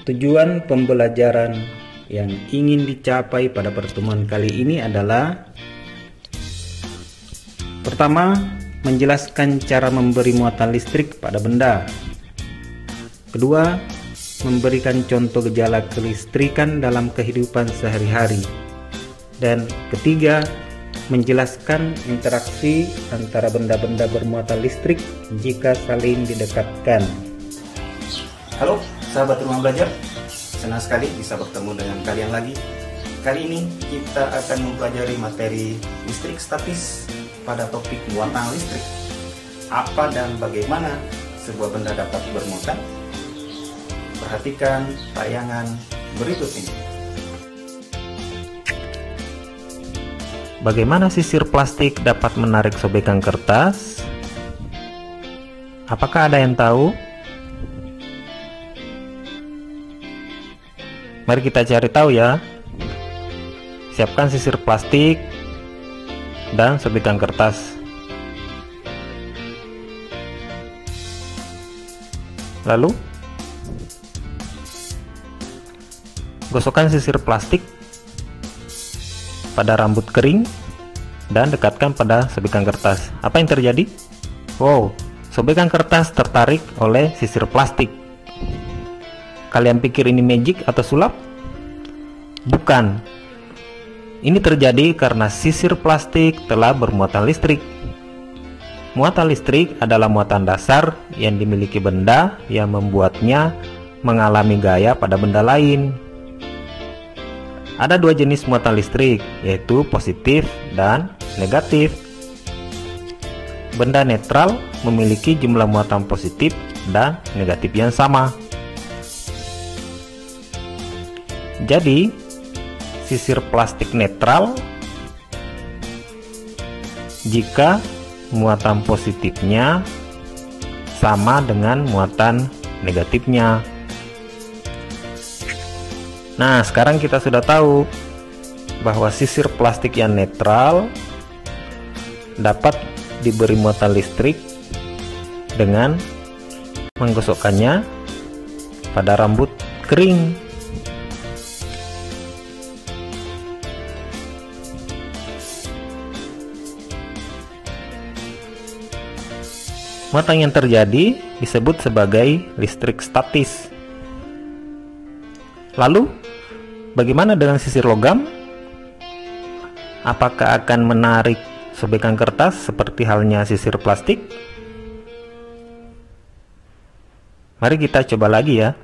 Tujuan pembelajaran yang ingin dicapai pada pertemuan kali ini adalah: pertama, menjelaskan cara memberi muatan listrik pada benda. Kedua, memberikan contoh gejala kelistrikan dalam kehidupan sehari-hari. Dan ketiga, menjelaskan interaksi antara benda-benda bermuatan listrik jika saling didekatkan. Halo sahabat rumah belajar, senang sekali bisa bertemu dengan kalian lagi. Kali ini kita akan mempelajari materi listrik statis pada topik muatan listrik. Apa dan bagaimana sebuah benda dapat bermuatan? Perhatikan tayangan berikut ini. Bagaimana sisir plastik dapat menarik sobekan kertas? Apakah ada yang tahu? Mari kita cari tahu ya. Siapkan sisir plastik dan sobekan kertas. Lalu, gosokkan sisir plastik pada rambut kering dan dekatkan pada sobekan kertas. Apa yang terjadi? Wow, sobekan kertas tertarik oleh sisir plastik. Kalian pikir ini magic atau sulap? Bukan. Ini terjadi karena sisir plastik telah bermuatan listrik. Muatan listrik adalah muatan dasar yang dimiliki benda yang membuatnya mengalami gaya pada benda lain. Ada dua jenis muatan listrik, yaitu positif dan negatif. Benda netral memiliki jumlah muatan positif dan negatif yang sama. Jadi, sisir plastik netral jika muatan positifnya sama dengan muatan negatifnya. Nah, sekarang kita sudah tahu bahwa sisir plastik yang netral dapat diberi muatan listrik dengan menggosokkannya pada rambut kering. Muatan yang terjadi disebut sebagai listrik statis. Lalu, bagaimana dengan sisir logam? Apakah akan menarik sobekan kertas seperti halnya sisir plastik? Mari kita coba lagi ya.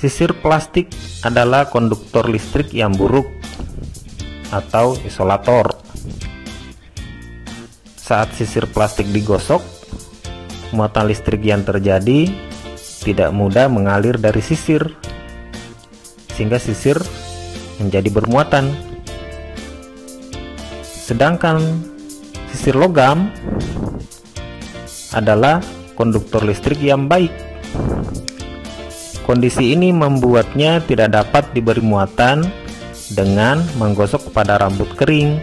Sisir plastik adalah konduktor listrik yang buruk atau isolator. Saat sisir plastik digosok, muatan listrik yang terjadi tidak mudah mengalir dari sisir, sehingga sisir menjadi bermuatan. Sedangkan sisir logam adalah konduktor listrik yang baik. Kondisi ini membuatnya tidak dapat diberi muatan dengan menggosok pada rambut kering,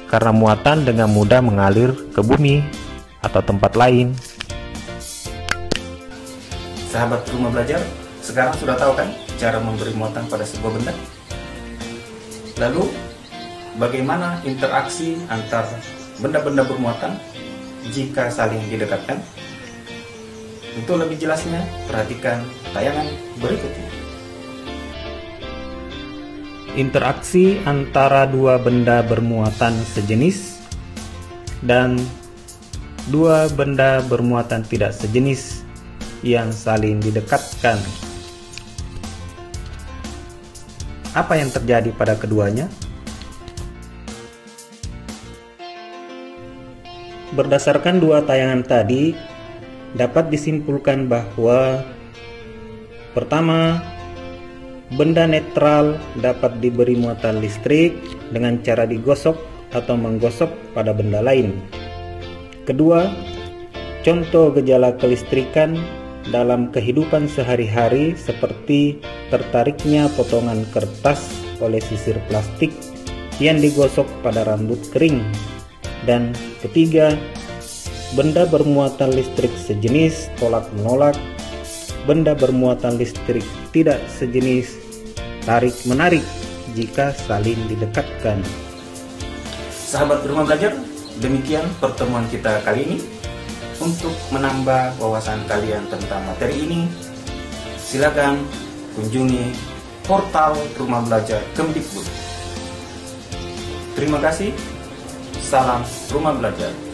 karena muatan dengan mudah mengalir ke bumi atau tempat lain. Sahabat rumah belajar, sekarang sudah tahu kan cara memberi muatan pada sebuah benda? Lalu, bagaimana interaksi antar benda-benda bermuatan jika saling didekatkan? Untuk lebih jelasnya, perhatikan tayangan berikut ini. Interaksi antara dua benda bermuatan sejenis dan dua benda bermuatan tidak sejenis yang saling didekatkan. Apa yang terjadi pada keduanya? Berdasarkan dua tayangan tadi, dapat disimpulkan bahwa pertama, benda netral dapat diberi muatan listrik dengan cara digosok atau menggosok pada benda lain. Kedua, contoh gejala kelistrikan dalam kehidupan sehari-hari seperti tertariknya potongan kertas oleh sisir plastik yang digosok pada rambut kering. Dan ketiga, benda bermuatan listrik sejenis tolak-menolak, benda bermuatan listrik tidak sejenis tarik-menarik jika saling didekatkan. Sahabat Rumah Belajar, demikian pertemuan kita kali ini. Untuk menambah wawasan kalian tentang materi ini, silakan kunjungi portal Rumah Belajar Kemdikbud. Terima kasih. Salam Rumah Belajar.